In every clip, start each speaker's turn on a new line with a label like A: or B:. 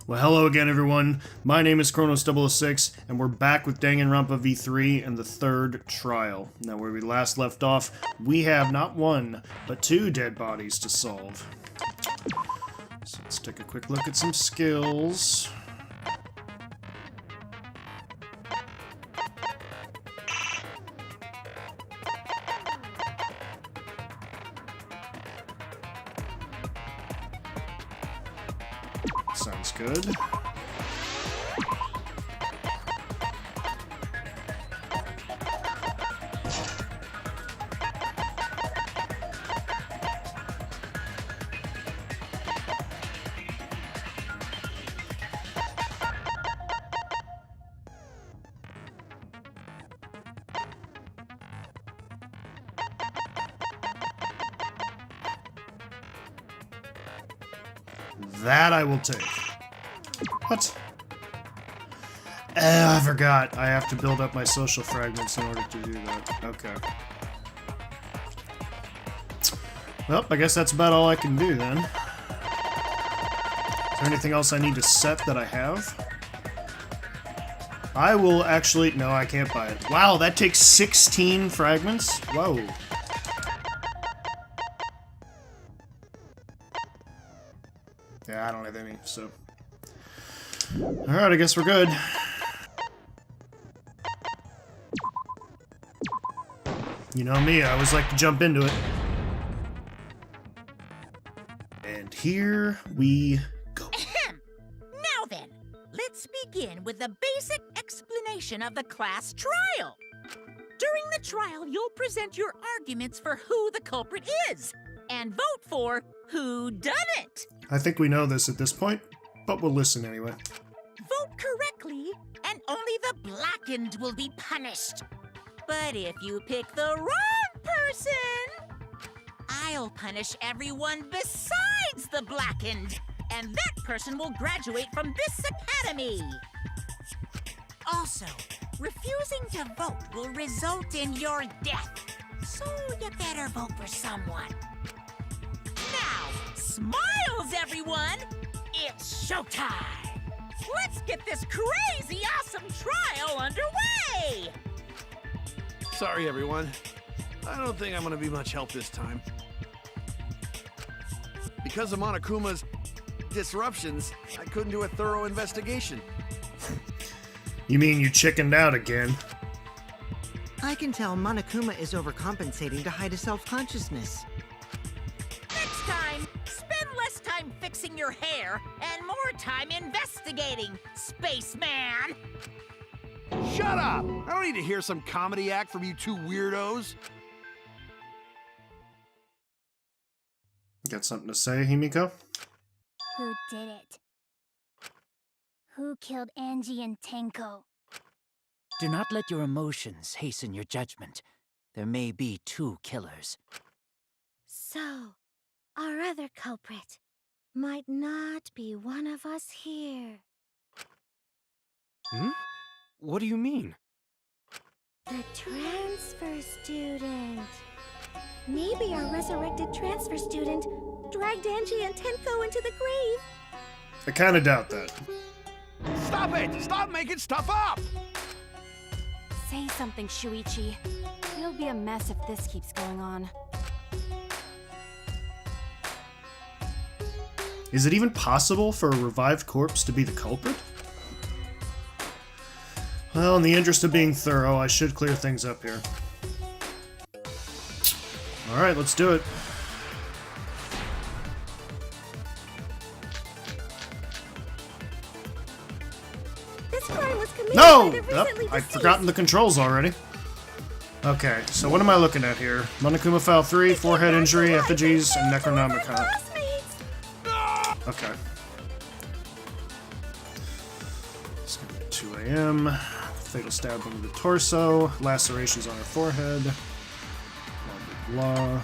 A: Well, hello again, everyone. My name is Kronos006, and we're back with Danganronpa V3 and the third trial. Now, where we last left off, we have not one, but two dead bodies to solve. So let's take a quick look at some skills. Sounds good. That I will take. What? I forgot. I have to build up my social fragments in order to do that. Okay. Well, I guess that's about all I can do then. Is there anything else I need to set that I have? I will actually... No, I can't buy it. Wow, that takes 16 fragments? Whoa. Yeah, I don't have any, so... Alright, I guess we're good. You know me, I always like to jump into it. And here we go.
B: Now then, let's begin with the basic explanation of the class trial. During the trial, you'll present your arguments for who the culprit is, and vote for who done it.
A: I think we know this at this point, but we'll listen anyway.
B: Vote correctly, and only the blackened will be punished. But if you pick the wrong person, I'll punish everyone besides the blackened, and that person will graduate from this academy. Also, refusing to vote will result in your death, so you better vote for someone. Now, smiles, everyone! It's showtime! Let's get this crazy awesome trial underway!
C: Sorry, everyone. I don't think I'm gonna be much help this time. Because of Monokuma's disruptions, I couldn't do a thorough investigation.
A: You mean you chickened out again?
D: I can tell Monokuma is overcompensating to hide his self-consciousness.
B: Next time, spend less time fixing your hair and more time investigating, spaceman!
C: Shut up! I don't need to hear some comedy act from you two weirdos.
A: Got something to say, Himiko?
E: Who did it? Who killed Angie and Tenko?
F: Do not let your emotions hasten your judgment. There may be two killers.
E: So, our other culprit might not be one of us here.
G: Hmm? What do you mean?
E: The transfer student. Maybe our resurrected transfer student dragged Angie and Tenko into the grave.
A: I kinda doubt that.
C: Stop it! Stop making stuff up!
H: Say something, Shuichi. It'll be a mess if this keeps going on.
A: Is it even possible for a revived corpse to be the culprit? Well, in the interest of being thorough, I should clear things up here. Alright, let's do it.
E: This crime was committed
A: No!
E: by the
A: Yep,
E: recently
A: I've
E: deceased.
A: forgotten the controls already. Okay, so what am I looking at here? Monokuma File 3, forehead injury, effigies, and Necronomicon.
E: Classmates.
A: Okay. It's gonna be 2 a.m. Fatal stab into the torso. Lacerations on her forehead. Blah, blah, blah.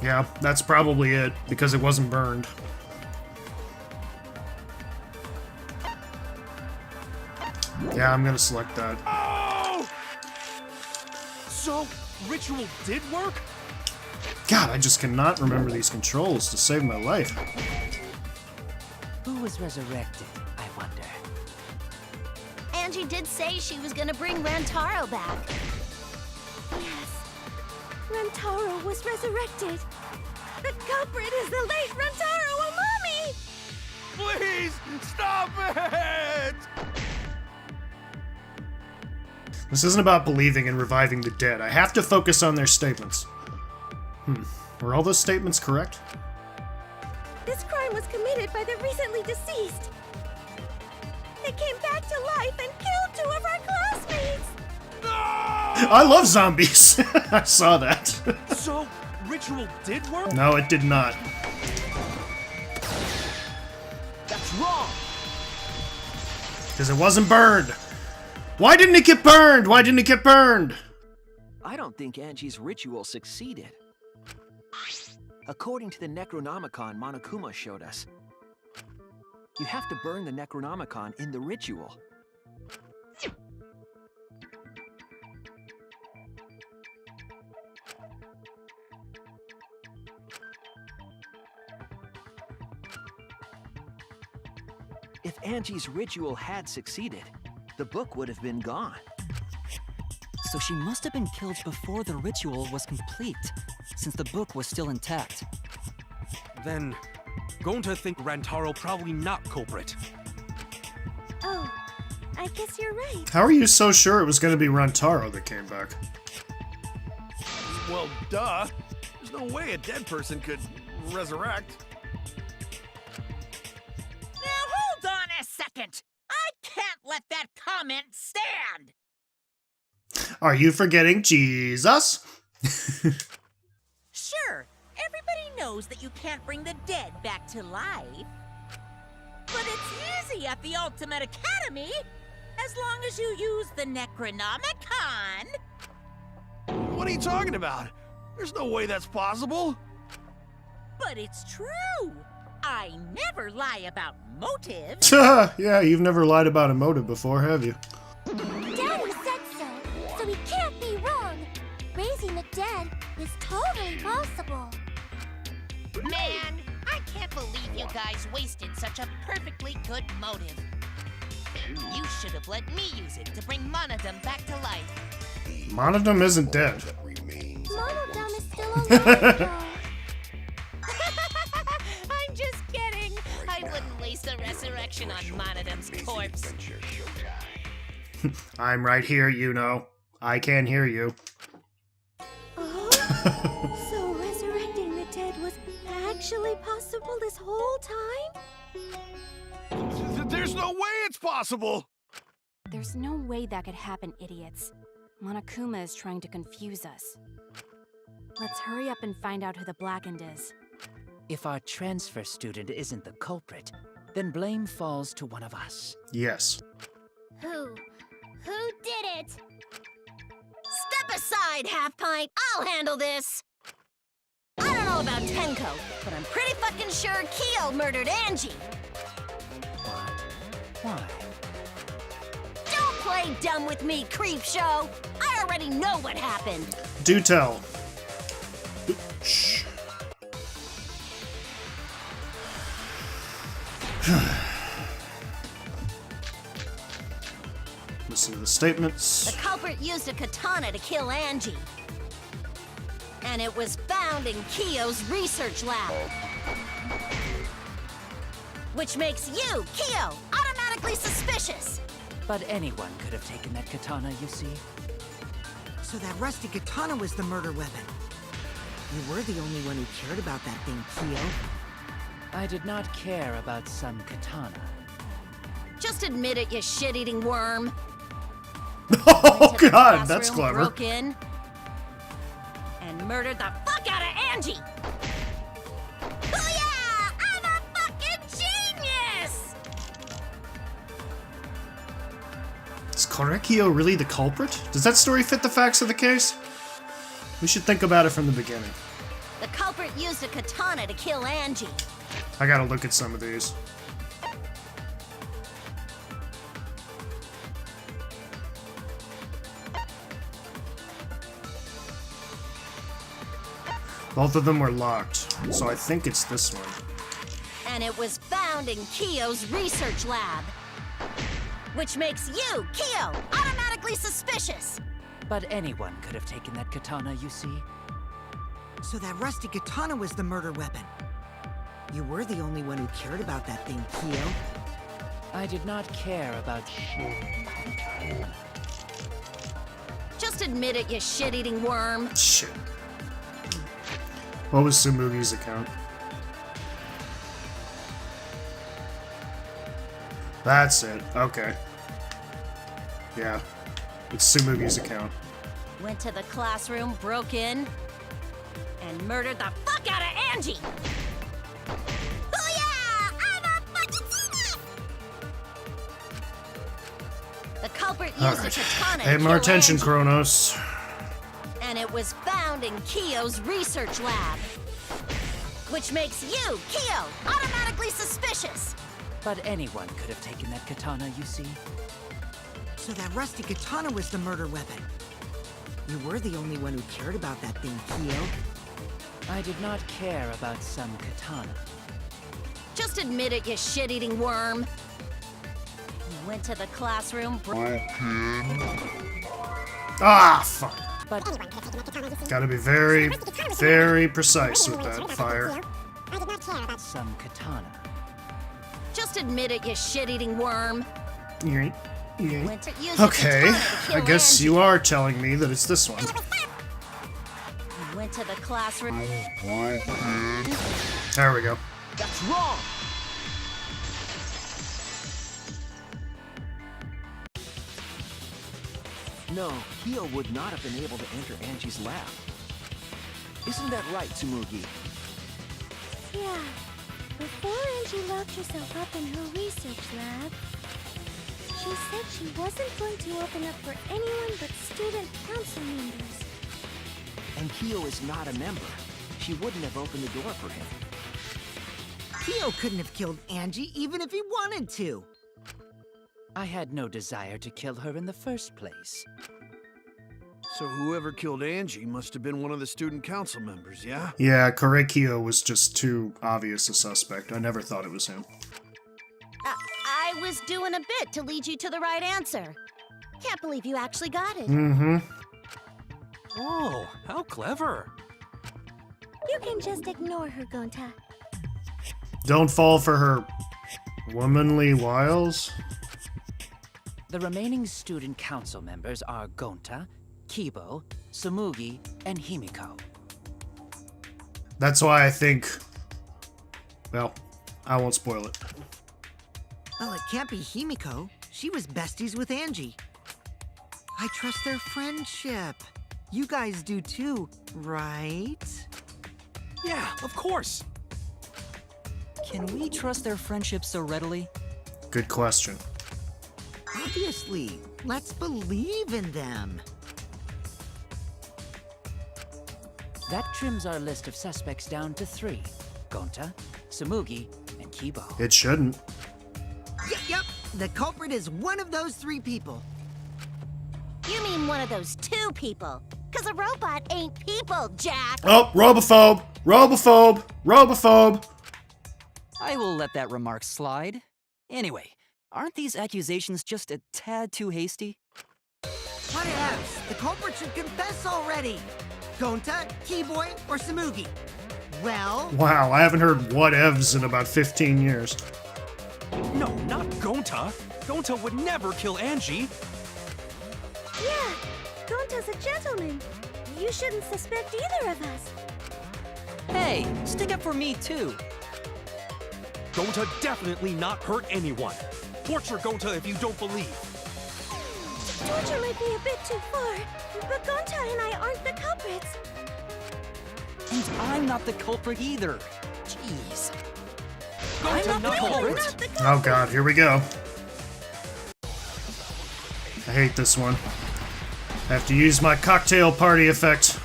A: Yeah, that's probably it, because it wasn't burned. Yeah, I'm gonna select that.
C: Oh! So, ritual did work?
A: God, I just cannot remember these controls to save my life.
F: Who was resurrected, I wonder?
E: Angie did say she was gonna bring Rantaro back. Yes. Rantaro was resurrected. The culprit is the late Rantaro Amami!
C: Please, stop it!
A: This isn't about believing and reviving the dead. I have to focus on their statements. Were all those statements correct?
E: This crime was committed by the recently deceased. They came back to life and killed 2 of our classmates!
A: I love zombies! I saw that.
G: So, ritual did work?
A: No, it did not.
G: That's wrong!
A: Because it wasn't burned. Why didn't it get burned? Why didn't it get burned?
I: I don't think Angie's ritual succeeded. According to the Necronomicon Monokuma showed us, you have to burn the Necronomicon in the ritual. If Angie's ritual had succeeded, the book would have been gone.
J: So she must have been killed before the ritual was complete, since the book was still intact.
G: Then, going to think Rantaro probably not culprit.
E: Oh, I guess you're right.
A: How are you so sure it was going to be Rantaro that came back?
C: Well, duh. There's no way a dead person could resurrect.
B: Now hold on a second. I can't let that comment stand.
A: Are you forgetting Jesus?
B: Sure, everybody knows that you can't bring the dead back to life. But it's easy at the Ultimate Academy, as long as you use the Necronomicon.
C: What are you talking about? There's no way that's possible.
B: But it's true. I never lie about motive.
A: Yeah, you've never lied about a motive before, have you?
E: Daddy said so he can't be wrong. Raising the dead is totally possible.
K: Man, I can't believe you guys wasted such a perfectly good motive. You should have let me use it to bring Monodum back to life.
A: Monodum isn't dead.
E: Monodum is still alive, though.
K: I'm just kidding. I wouldn't waste a resurrection on Monodum's corpse.
A: I'm right here, you know. I can hear you.
E: Oh, so resurrecting the dead was actually possible this whole time?
C: There's no way it's possible.
H: There's no way that could happen, idiots. Monokuma is trying to confuse us. Let's hurry up and find out who the Blackened is.
F: If our transfer student isn't the culprit, then blame falls to one of us.
A: Yes.
E: Who did it?
K: Step aside, Half Pint. I'll handle this. I don't know about Tenko, but I'm pretty fucking sure Kyo murdered Angie.
F: Why?
K: Don't play dumb with me, Creepshow. I already know what happened.
A: Do tell. Shh. Listen to the statements.
K: The culprit used a katana to kill Angie. And it was found in Kyo's research lab. Which makes you, Kyo, automatically suspicious.
F: But anyone could have taken that katana, you see.
D: So that rusty katana was the murder weapon. You were the only one who cared about that thing, Kyo.
F: I did not care about some katana.
K: Just admit it, you shit-eating worm.
A: Oh god, that's clever.
K: Broke in and murdered the fuck out of Angie. Booyah! I'm a fucking genius!
A: Is Korekio really the culprit? Does that story fit the facts of the case? We should think about it from the beginning.
K: The culprit used a katana to kill Angie.
A: I gotta look at some of these. Both of them were locked, so I think it's this one.
E: And it was found in Kiyo's research lab. Which makes you, Kiyo, automatically suspicious.
F: But anyone could have taken that katana, you see.
D: So that rusty katana was the murder weapon. You were the only one who cared about that thing, Kiyo.
F: I did not care about
E: Just admit it, you shit-eating worm.
A: Shit. What was Tsumugi's account? That's it. Okay. Yeah. It's Tsumugi's account.
E: Went to the classroom, broke in, and murdered the fuck out of Angie! Booyah! I'm a fucking genius! The culprit used the katana
A: Pay
E: to
A: more
E: kill
A: attention,
E: Angie,
A: Kronos.
E: and it was found in Kiyo's research lab. Which makes you, Kiyo, automatically suspicious.
F: But anyone could have taken that katana, you see.
D: So that rusty katana was the murder weapon. You were the only one who cared about that thing, Kiyo.
F: I did not care about some katana.
E: Just admit it, you shit-eating worm. You went to the classroom,
A: Ah, fuck.
F: But
A: Gotta be very, very precise with that fire.
F: some katana.
E: just admit it, you shit-eating worm.
A: Yeet, yeet.
E: Went to use the
A: Okay,
E: katana to kill
A: I guess
E: Angie.
A: you are telling me that it's this one.
E: You went to the classroom.
A: There we go.
I: That's wrong! No, Kiyo would not have been able to enter Angie's lab. Isn't that right, Tsumugi?
E: Yeah. Before Angie locked herself up in her research lab, she said she wasn't going to open up for anyone but student council members.
I: And Kiyo is not a member. She wouldn't have opened the door for him.
D: Kiyo couldn't have killed Angie even if he wanted to.
F: I had no desire to kill her in the first place.
C: So whoever killed Angie must have been one of the student council members, yeah?
A: Yeah, Korekiyo was just too obvious a suspect. I never thought it was him.
E: I was doing a bit to lead you to the right answer. Can't believe you actually got it.
A: Mm-hmm.
G: Oh, how clever.
E: You can just ignore her, Gonta.
A: Don't fall for her womanly wiles.
F: The remaining student council members are Gonta, Kibo, Tsumugi, and Himiko.
A: That's why I think... Well, I won't spoil it.
D: Well, it can't be Himiko. She was besties with Angie. I trust their friendship. You guys do too, right?
G: Yeah, of course.
J: Can we trust their friendship so readily?
A: Good question.
D: Obviously. Let's believe in them.
F: That trims our list of suspects down to 3. Gonta, Tsumugi, and Kibo.
A: It shouldn't.
D: Yep. The culprit is one of those 3 people.
E: You mean one of those 2 people? Because a robot ain't people, Jack.
A: Oh, robophobe! Robophobe! Robophobe!
J: I will let that remark slide. Anyway, aren't these accusations just a tad too hasty?
D: What else? The culprit should confess already. Gonta, Keyboy, or Tsumugi? Well...
A: Wow, I haven't heard whatevs in about 15 years.
G: No, not Gonta. Gonta would never kill Angie.
E: Yeah, Gonta's a gentleman. You shouldn't suspect either of us.
J: Hey, stick up for me too.
G: Gonta definitely not hurt anyone. Torture Gonta if you don't believe.
E: Torture might be a bit too far, but Gonta and I aren't the culprits.
J: And I'm not the culprit either. Jeez.
G: Gonta not the culprit.
E: Not the
A: Oh god, here we go. I hate this one. I have to use my cocktail party effect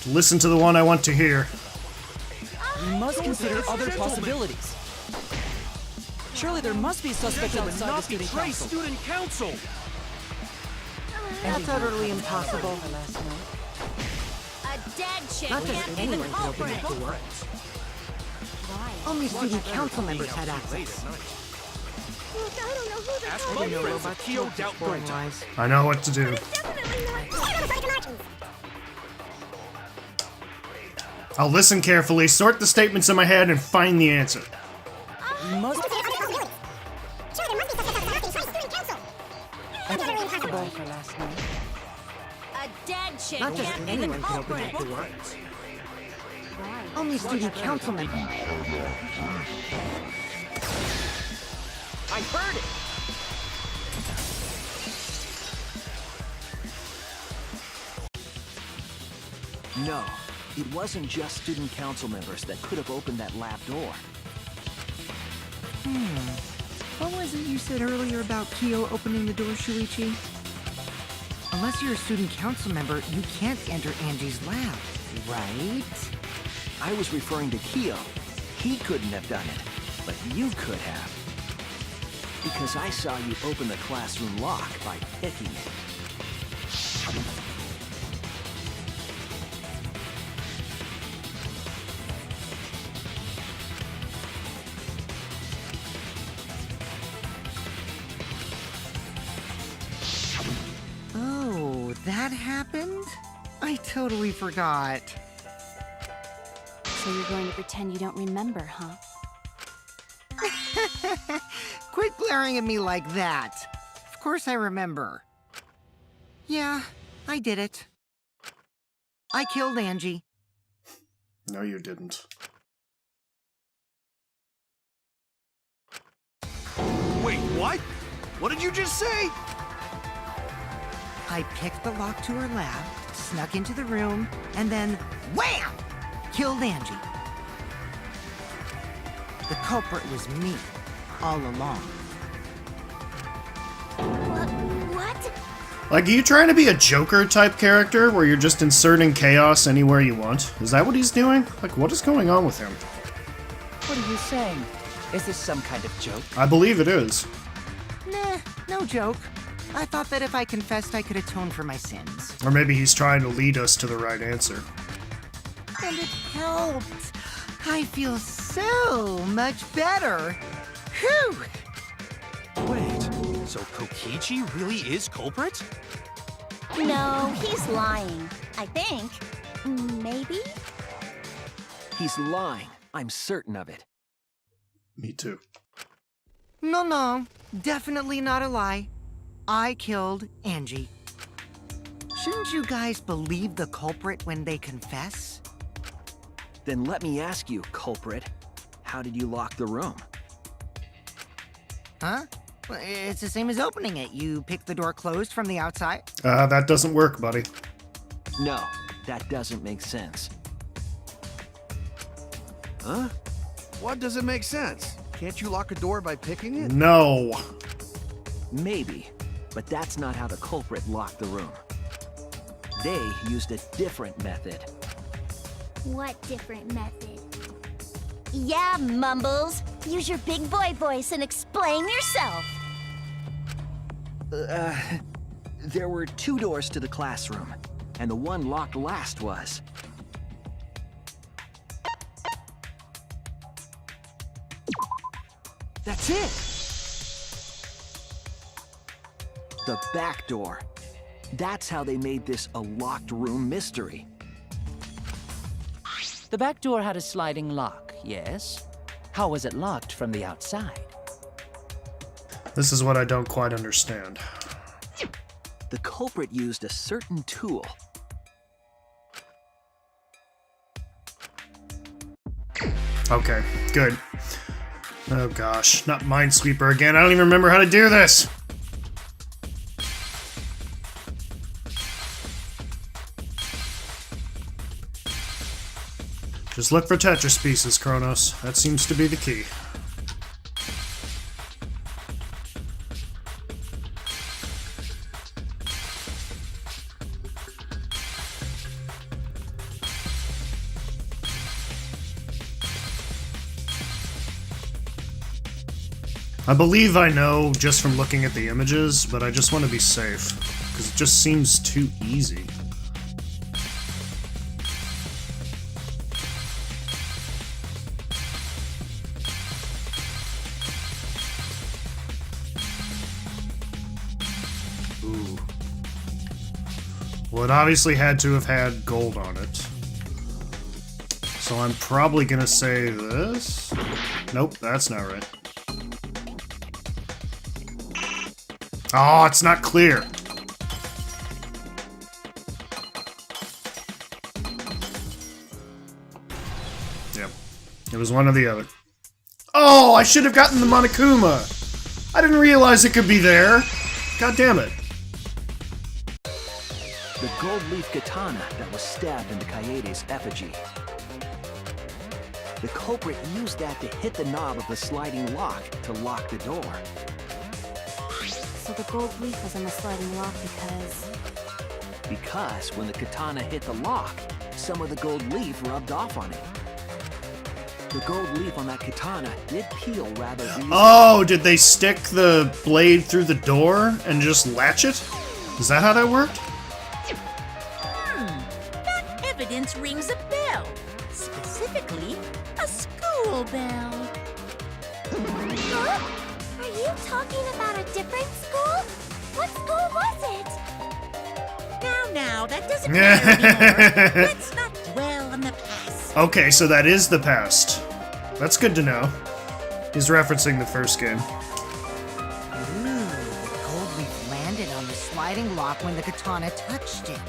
A: to listen to the one I want to hear.
J: We must consider other possibilities. Surely there must be suspects
G: Gonta would
J: outside the
G: not
J: student
G: betray
J: council.
G: student council.
D: That's utterly impossible.
E: A dead chick
D: Not just
E: can't be the
D: anyone can open
E: culprit.
D: that door. Only student council members had access.
E: Look, I don't know who the
G: Ask
E: hell
G: my
E: it is.
G: friends if Kyo doubt Gonta.
A: I know what to do.
E: Definitely not.
A: I'll listen carefully, sort the statements in my head, and find the answer.
F: Most
E: Sure, there must be student council.
F: impossible for last night.
B: A dead chick
D: Not just
B: can't be the
D: anyone can open
B: culprit.
D: that door. Only student council members.
I: I heard it! No, it wasn't just student council members that could have opened that lab door.
D: What was it you said earlier about Kyo opening the door, Shuichi? Unless you're a student council member, you can't enter Angie's lab, right?
I: I was referring to Kyo. He couldn't have done it, but you could have. Because I saw you open the classroom lock by picking it.
D: Oh, that happened? I totally forgot.
H: So you're going to pretend you don't remember, huh?
D: Quit glaring at me like that. Of course I remember. Yeah, I did it. I killed Angie.
A: No, you didn't.
C: Wait, what? What did you just say?
D: I picked the lock to her lab, snuck into the room, and then wham! Killed Angie. The culprit was me, all along.
E: What?
A: Like, are you trying to be a Joker type character where you're just inserting chaos anywhere you want? Is that what he's doing? Like, what is going on with him?
F: What are you saying? Is this some kind of joke?
A: I believe it is.
D: Nah, no joke. I thought that if I confessed, I could atone for my sins.
A: Or maybe he's trying to lead us to the right answer.
D: And it helped. I feel so much better. Whew!
G: Wait, so Kokichi really is culprit?
E: No, he's lying. I think. Maybe?
I: He's lying. I'm certain of it.
A: Me too.
D: No, definitely not a lie. I killed Angie. Shouldn't you guys believe the culprit when they confess?
I: Then let me ask you, culprit. How did you lock the room?
D: Huh? Well, it's the same as opening it. You pick the door closed from the outside.
A: That doesn't work, buddy.
I: No, that doesn't make sense.
C: Huh? What doesn't make sense? Can't you lock a door by picking it?
A: No.
I: Maybe, but that's not how the culprit locked the room. They used a different method.
E: What different method? Yeah, Mumbles. Use your big boy voice and explain yourself.
I: There were 2 doors to the classroom, and the one locked last was. That's it! The back door. That's how they made this a locked room mystery.
F: The back door had a sliding lock, yes? How was it locked from the outside?
A: This is what I don't quite understand.
I: The culprit used a certain tool.
A: Okay, good. Oh gosh, not Minesweeper again. I don't even remember how to do this! Just look for Tetris pieces, Kronos. That seems to be the key. I believe I know just from looking at the images, but I just want to be safe, because it just seems too easy. Well, it obviously had to have had gold on it. So I'm probably gonna say this. Nope, that's not right. Oh, it's not clear. Yep. It was one or the other. Oh, I should have gotten the Monokuma! I didn't realize it could be there. God damn it.
I: The gold leaf katana that was stabbed into Kaede's effigy. The culprit used that to hit the knob of the sliding lock to lock the door.
H: So the gold leaf was in the sliding lock
I: Because when the katana hit the lock, some of the gold leaf rubbed off on it. The gold leaf on that katana did peel rather easily.
A: Oh, did they stick the blade through the door and just latch it? Is that how that worked?
B: That evidence rings a bell. Specifically, a school bell.
E: Huh? Are you talking about a different school? What school was it?
B: Now, that doesn't matter anymore. Let's not dwell on the past.
A: Okay, so that is the past. That's good to know. He's referencing the first game.
D: Ooh, the gold leaf landed on the sliding lock when the katana touched it.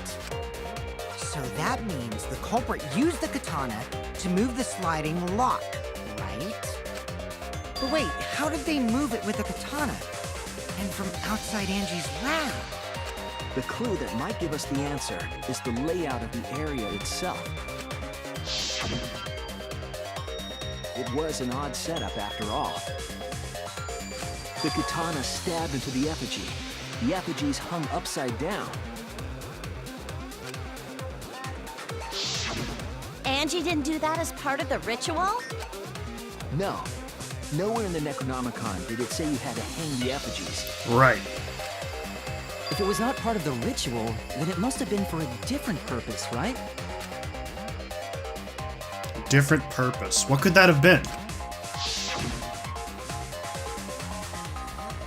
D: So that means the culprit used the katana to move the sliding lock, right? But wait, how did they move it with a katana? And from outside Angie's lab?
I: The clue that might give us the answer is the layout of the area itself. It was an odd setup after all. The katana stabbed into the effigy. The effigies hung upside down.
E: Angie didn't do that as part of the ritual?
I: No. Nowhere in the Necronomicon did it say you had to hang the effigies.
A: Right.
J: If it was not part of the ritual, then it must have been for a different purpose, right?
A: Different purpose. What could that have been?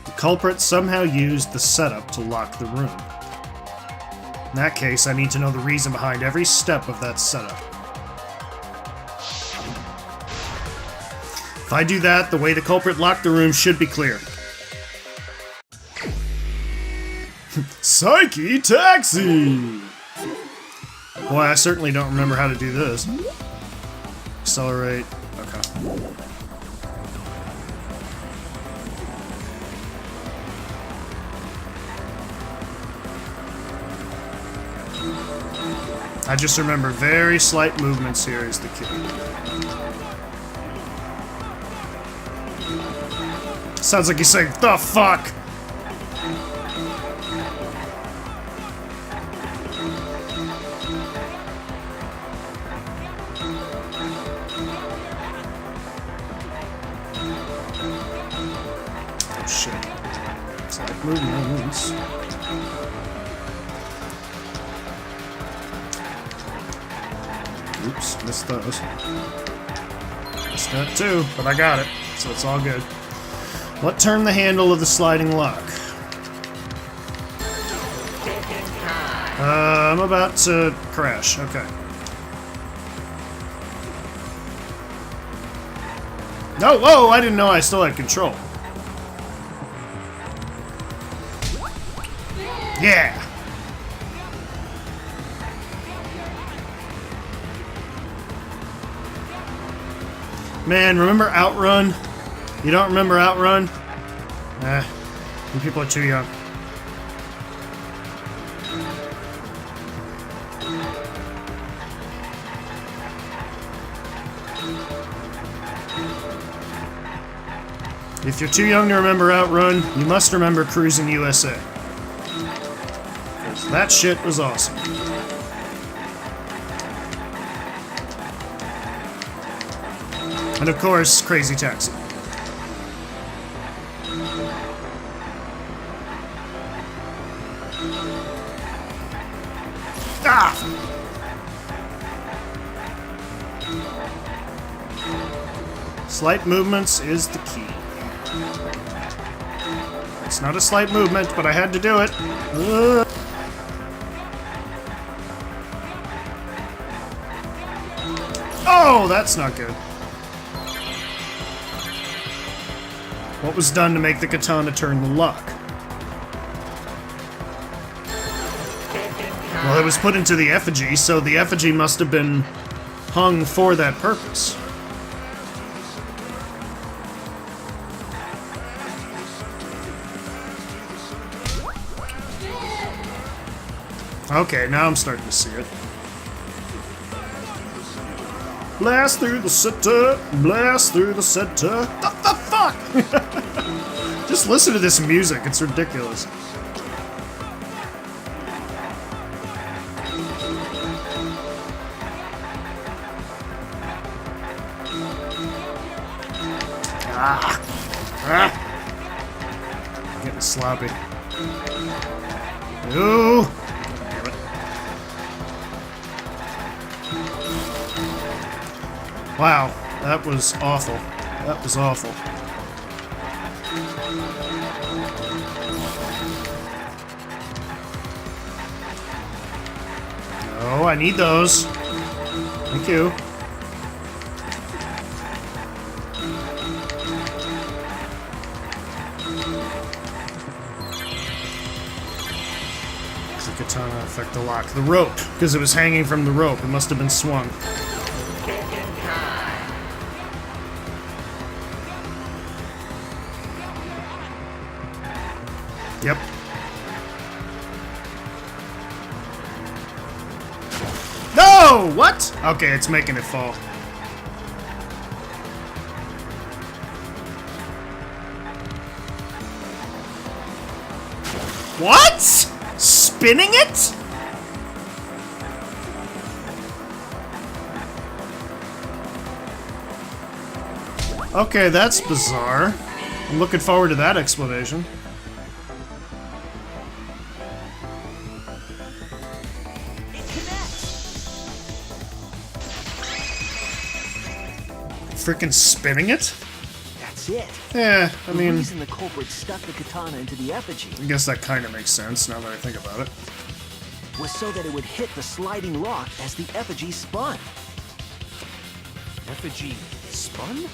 A: The culprit somehow used the setup to lock the room. In that case, I need to know the reason behind every step of that setup. If I do that, the way the culprit locked the room should be clear. Psyche Taxi! Boy, I certainly don't remember how to do this. Accelerate. Okay. I just remember very slight movements here as the kid. Sounds like he's saying, "The fuck?" Oh shit. It's like movements. Oops, missed those. Missed that too, but I got it, so it's all good. What turned the handle of the sliding lock? I'm about to crash. Okay. No, whoa! I didn't know I still had control. Yeah! Man, remember Outrun? You don't remember Outrun? You people are too young. If you're too young to remember Outrun, you must remember Cruising USA. Because that shit was awesome. And of course, Crazy Taxi. Ah! Slight movements is the key. It's not a slight movement, but I had to do it. Oh, that's not good. What was done to make the katana turn the lock? Well, it was put into the effigy, so the effigy must have been hung for that purpose. Okay, now I'm starting to see it. Blast through the center, blast through the center. What the fuck? Just listen to this music, it's ridiculous. Getting sloppy. Ooh. Damn it. Wow, that was awful. That was awful. Oh, I need those. Thank you. Does the katana affect the lock? The rope, because it was hanging from the rope. It must have been swung. Yep. No! What? Okay, it's making it fall. What? Spinning it? Okay, that's bizarre. I'm looking forward to that explanation. Freaking spinning it?
I: That's it.
A: Yeah, I
I: The
A: mean,
I: reason the culprit stuck the katana into the effigy
A: I guess that kind of makes sense now that I think about it.
I: was so that it would hit the sliding lock as the effigy spun.
G: Effigy spun?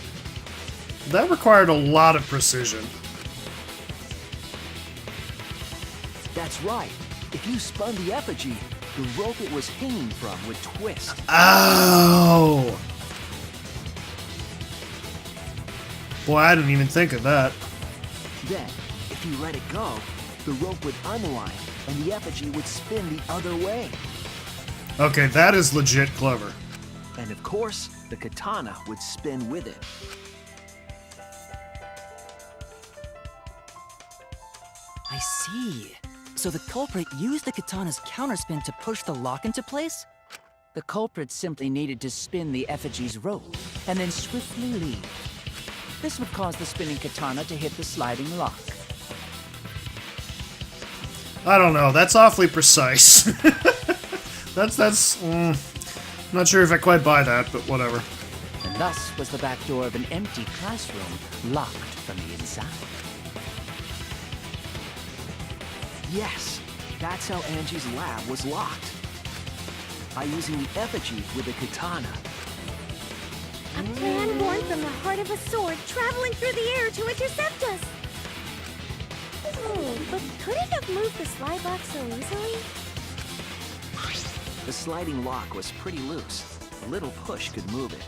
A: That required a lot of precision.
I: That's right. If you spun the effigy, the rope it was hanging from would twist.
A: Oh! Boy, I didn't even think of that.
I: Then, if you let it go, the rope would unwind and the effigy would spin the other way.
A: Okay, that is legit clever.
I: And of course, the katana would spin with it.
J: I see. So the culprit used the katana's counterspin to push the lock into place?
F: The culprit simply needed to spin the effigy's rope and then swiftly leave. This would cause the spinning katana to hit the sliding lock.
A: I don't know, that's awfully precise. Not sure if I quite buy that, but whatever.
F: And thus was the back door of an empty classroom locked from the inside.
I: Yes, that's how Angie's lab was locked. By using the effigy with the katana.
E: A plan born from the heart of a sword traveling through the air to intercept us. Oh, but could it have moved the slide lock so easily?
I: The sliding lock was pretty loose. A little push could move it.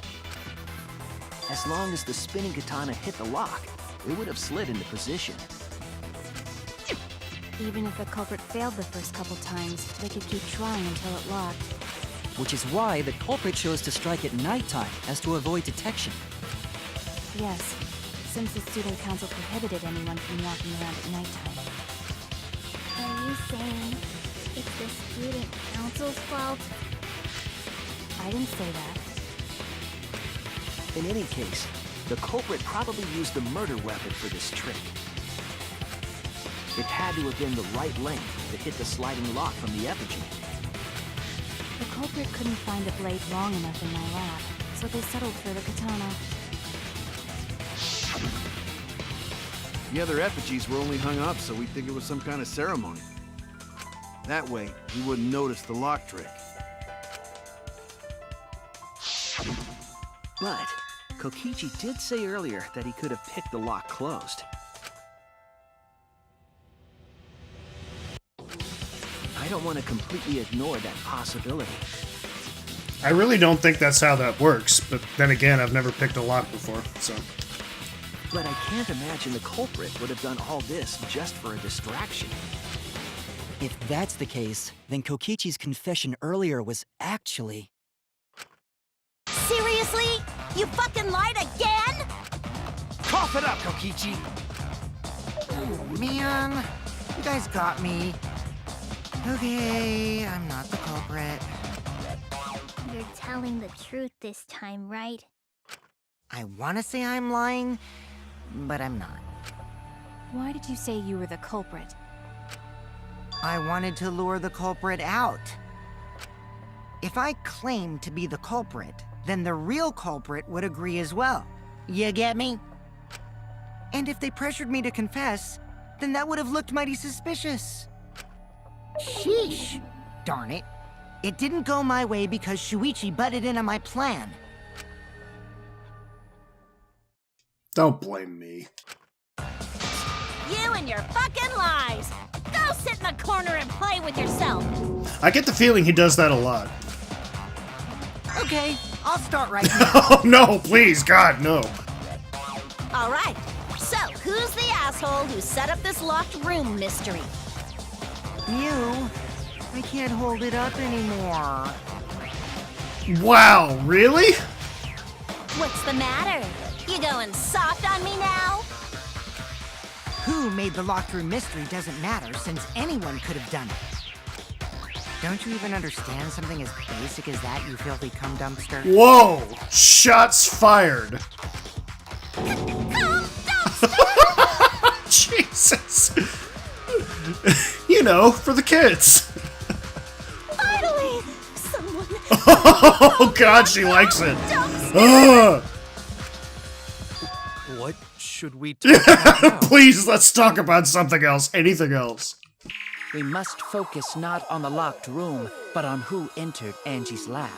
I: As long as the spinning katana hit the lock, it would have slid into position.
H: Even if the culprit failed the first couple times, they could keep trying until it locked.
J: Which is why the culprit chose to strike at nighttime as to avoid detection.
H: Yes, since the student council prohibited anyone from walking around at nighttime.
E: Are you saying it's the student council's fault?
H: I didn't say that.
I: In any case, the culprit probably used the murder weapon for this trick. It had to have been the right length to hit the sliding lock from the effigy.
H: The culprit couldn't find a blade long enough in my lab, so they settled for the katana.
C: The other effigies were only hung up so we'd think it was some kind of ceremony. That way, we wouldn't notice the lock trick.
I: But Kokichi did say earlier that he could have picked the lock closed. I don't want to completely ignore that possibility.
A: I really don't think that's how that works, but then again, I've never picked a lock before, so...
I: But I can't imagine the culprit would have done all this just for a distraction.
J: If that's the case, then Kokichi's confession earlier was actually...
E: Seriously? You fucking lied again?
I: Cough it up, Kokichi!
D: Oh, man. You guys got me. Okay, I'm not the culprit.
E: You're telling the truth this time, right?
D: I want to say I'm lying, but I'm not.
H: Why did you say you were the culprit?
D: I wanted to lure the culprit out. If I claimed to be the culprit, then the real culprit would agree as well. You get me? And if they pressured me to confess, then that would have looked mighty suspicious. Sheesh! Darn it. It didn't go my way because Shuichi butted in on my plan.
A: Don't blame me.
E: You and your fucking lies! Go sit in the corner and play with yourself!
A: I get the feeling he does that a lot.
D: Okay, I'll start right now.
A: Oh no, please, God, no.
E: Alright, so who's the asshole who set up this locked room mystery?
D: You? I can't hold it up anymore.
A: Wow, really?
E: What's the matter? You going soft on me now?
D: Who made the locked room mystery doesn't matter, since anyone could have done it. Don't you even understand something as basic as that, you filthy cum dumpster?
A: Whoa! Shots fired. Jesus. You know, for the kids.
E: Finally! Someone...
A: Oh God, she likes it. Ugh.
G: What should we talk about now?
A: Please, let's talk about something else. Anything else.
F: We must focus not on the locked room, but on who entered Angie's lab.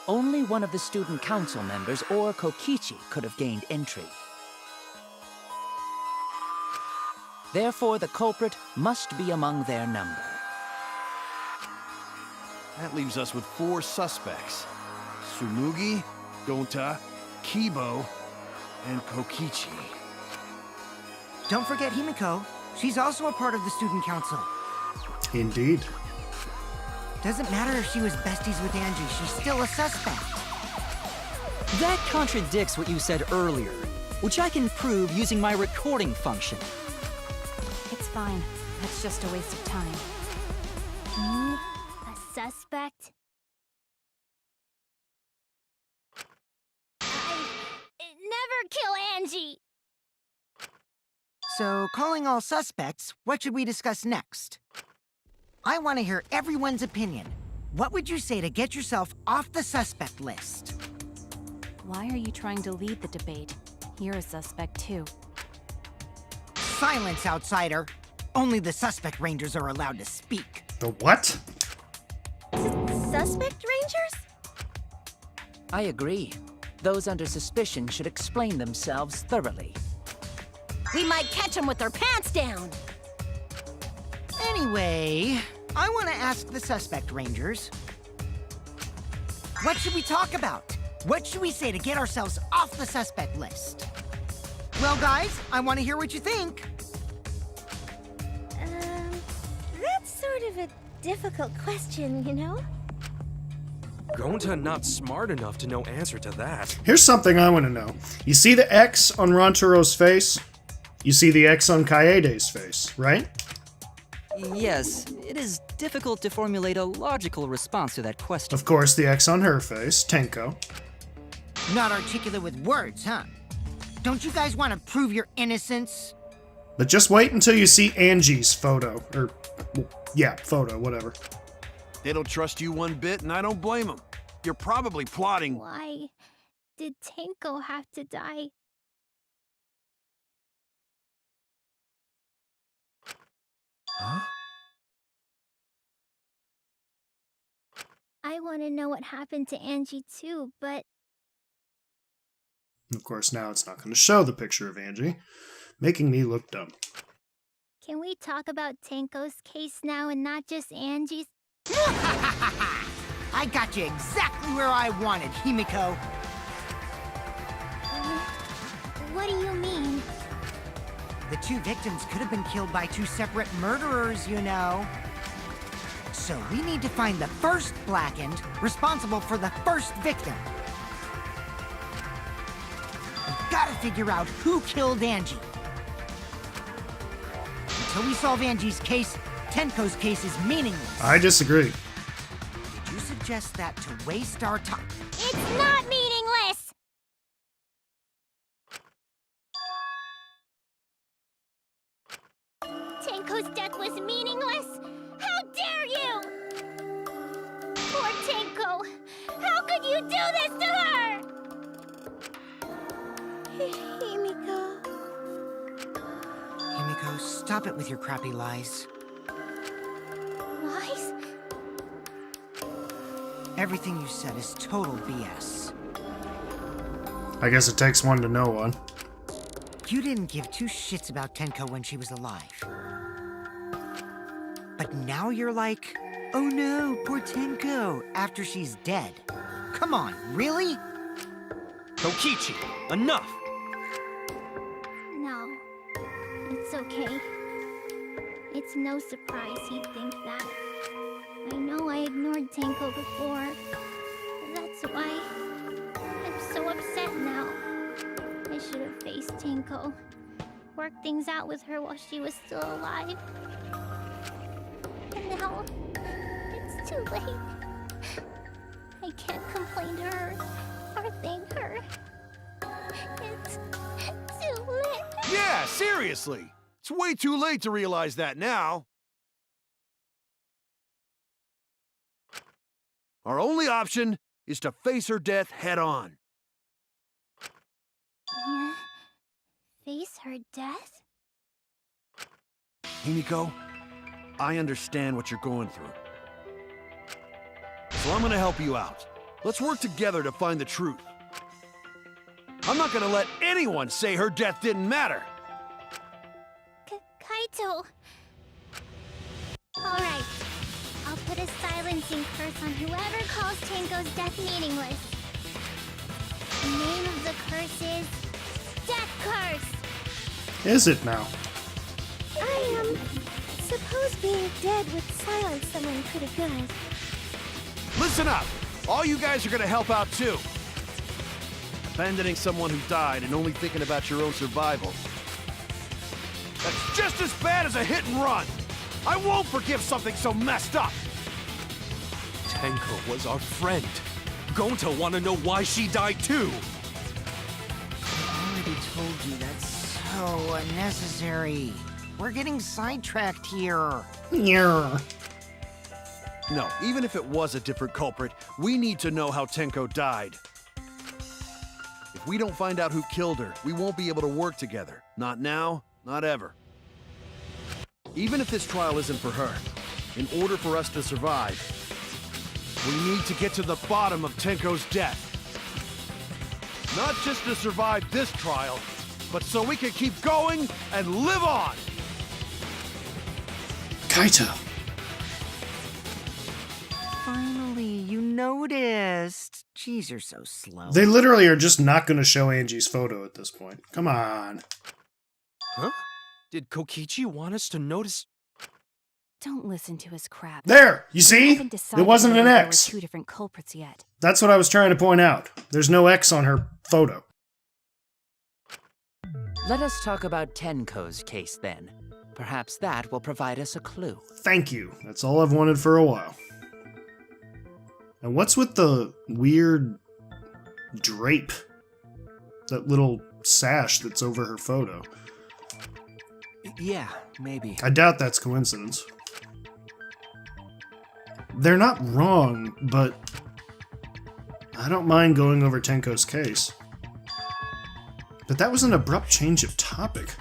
F: Only one of the student council members or Kokichi could have gained entry. Therefore, the culprit must be among their number.
C: That leaves us with 4 suspects. Tsumugi, Gonta, Kibo, and Kokichi.
D: Don't forget Himiko. She's also a part of the student council.
A: Indeed.
D: Doesn't matter if she was besties with Angie, she's still a suspect.
J: That contradicts what you said earlier, which I can prove using my recording function.
H: It's fine. That's just a waste of time.
E: You, a suspect? Never kill Angie!
D: So, calling all suspects, what should we discuss next? I want to hear everyone's opinion. What would you say to get yourself off the suspect list?
H: Why are you trying to lead the debate? You're a suspect too.
D: Silence, outsider. Only the suspect rangers are allowed to speak.
A: The what?
E: Suspect rangers?
F: I agree. Those under suspicion should explain themselves thoroughly.
E: We might catch them with their pants down!
D: Anyway, I want to ask the suspect rangers. What should we talk about? What should we say to get ourselves off the suspect list? Well, guys, I want to hear what you think.
E: That's sort of a difficult question, you know?
G: Gonta not smart enough to know answer to that.
A: Here's something I want to know. You see the X on Rantaro's face? You see the X on Kaede's face, right?
J: Yes, it is difficult to formulate a logical response to that question.
A: Of course, the X on her face, Tenko.
D: Not articulate with words, huh? Don't you guys want to prove your innocence?
A: But just wait until you see Angie's photo. Or, well, yeah, photo, whatever.
C: They don't trust you one bit, and I don't blame them. You're probably plotting.
E: Why did Tenko have to die?
C: Huh?
E: I want to know what happened to Angie too, but
A: Of course, now it's not going to show the picture of Angie, making me look dumb.
E: Can we talk about Tenko's case now and not just Angie's?
D: I got you exactly where I wanted, Himiko.
E: What do you mean?
D: The two victims could have been killed by two separate murderers, you know. So we need to find the first Blackened responsible for the first victim. We've got to figure out who killed Angie. Until we solve Angie's case, Tenko's case is meaningless.
A: I disagree.
D: Did you suggest that to waste our time?
E: It's not meaningless! Tenko's death was meaningless? How dare you! Poor Tenko! How could you do this to her? Himiko...
D: Himiko, stop it with your crappy lies.
E: Lies?
D: Everything you said is total BS.
A: I guess it takes one to know one.
D: You didn't give two shits about Tenko when she was alive. But now you're like, oh no, poor Tenko, after she's dead. Come on, really?
G: Kokichi, enough!
E: No. It's okay. It's no surprise he'd think that. I know I ignored Tenko before. That's why I'm so upset now. I should have faced Tenko. Worked things out with her while she was still alive. And now, it's too late. I can't complain to her or thank her. It's too late.
C: Yeah, seriously! It's way too late to realize that now. Our only option is to face her death head on.
E: Yeah. Face her death?
C: Himiko, I understand what you're going through. So I'm gonna help you out. Let's work together to find the truth. I'm not gonna let anyone say her death didn't matter.
E: Kaito. Alright. I'll put a silencing curse on whoever calls Tenko's death meaningless. The name of the curse is Death Curse.
A: Is it now?
E: I suppose being dead would silence someone pretty good.
C: Listen up! All you guys are gonna help out too. Abandoning someone who died and only thinking about your own survival. That's just as bad as a hit and run! I won't forgive something so messed up!
G: Tenko was our friend. Gonta wanna know why she died too.
D: I already told you that's so unnecessary. We're getting sidetracked here.
A: Yeah.
C: No, even if it was a different culprit, we need to know how Tenko died. If we don't find out who killed her, we won't be able to work together. Not now, not ever. Even if this trial isn't for her, in order for us to survive, we need to get to the bottom of Tenko's death. Not just to survive this trial, but so we can keep going and live on!
A: Kaito.
D: Finally, you noticed. Jeez, you're so slow.
A: They literally are just not going to show Angie's photo at this point. Come on.
G: Huh? Did Kokichi want us to notice?
H: Don't listen to his crap.
A: There! You
H: We
A: see?
H: haven't
A: It
H: decided
A: wasn't an
H: whether there were
A: X.
H: two different culprits yet.
A: That's what I was trying to point out. There's no X on her photo.
F: Let us talk about Tenko's case then. Perhaps that will provide us a clue.
A: Thank you. That's all I've wanted for a while. And what's with the weird drape? That little sash that's over her photo.
I: Yeah, maybe.
A: I doubt that's coincidence. They're not wrong, but I don't mind going over Tenko's case. But that was an abrupt change of topic.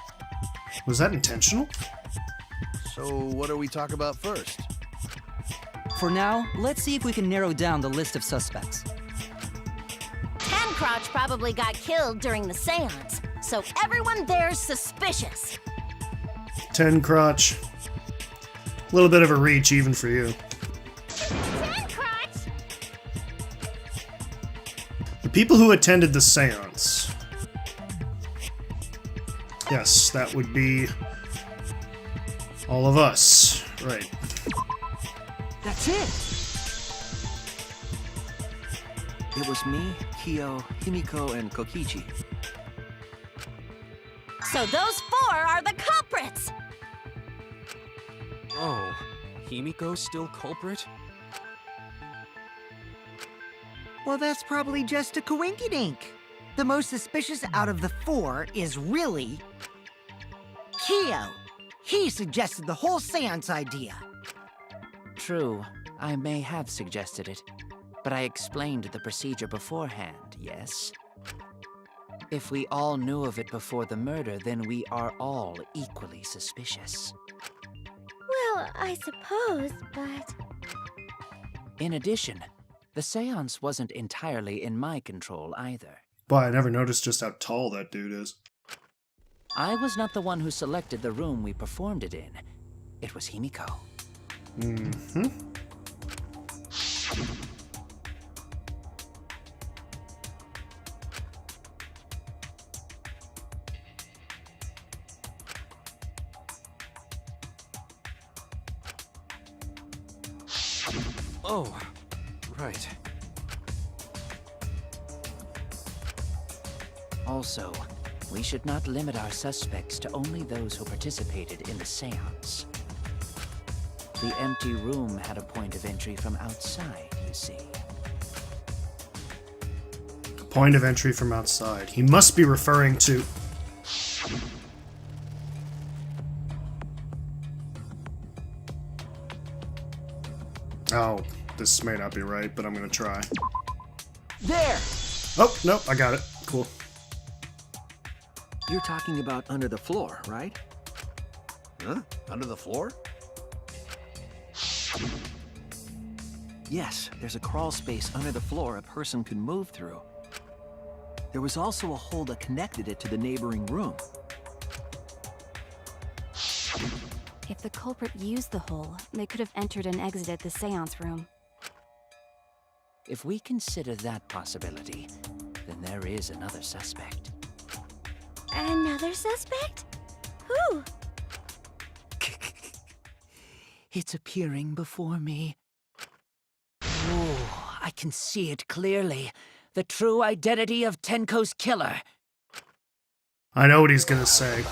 A: Was that intentional?
C: So what do we talk about first?
J: For now, let's see if we can narrow down the list of suspects.
E: Crotch probably got killed during the seance, so everyone there's suspicious.
A: 10 Crotch. A little bit of a reach even for you.
E: 10 Crotch!
A: The people who attended the seance. Yes, that would be all of us. Right.
I: That's it! It was me, Kyo, Himiko, and Kokichi.
E: So those 4 are the culprits!
G: Oh, Himiko's still culprit?
D: Well, that's probably just a coinkydink. The most suspicious out of the 4 is really Kyo. He suggested the whole seance idea.
F: True, I may have suggested it, but I explained the procedure beforehand, yes? If we all knew of it before the murder, then we are all equally suspicious.
E: Well, I suppose, but...
F: In addition, the seance wasn't entirely in my control either.
A: Boy, I never noticed just how tall that dude is.
F: I was not the one who selected the room we performed it in. It was Himiko.
A: Mm-hmm.
G: Oh, right.
F: Also, we should not limit our suspects to only those who participated in the seance. The empty room had a point of entry from outside, you see.
A: Point of entry from outside. He must be referring to... Oh, this may not be right, but I'm gonna try.
I: There!
A: Oh, nope, I got it. Cool.
I: You're talking about under the floor, right?
C: Huh? Under the floor?
I: Yes, there's a crawl space under the floor a person could move through. There was also a hole that connected it to the neighboring room.
H: If the culprit used the hole, they could have entered and exited the seance room.
F: If we consider that possibility, then there is another suspect.
E: Another suspect? Who?
F: It's appearing before me. Oh, I can see it clearly. The true identity of Tenko's killer.
A: I know what he's gonna say.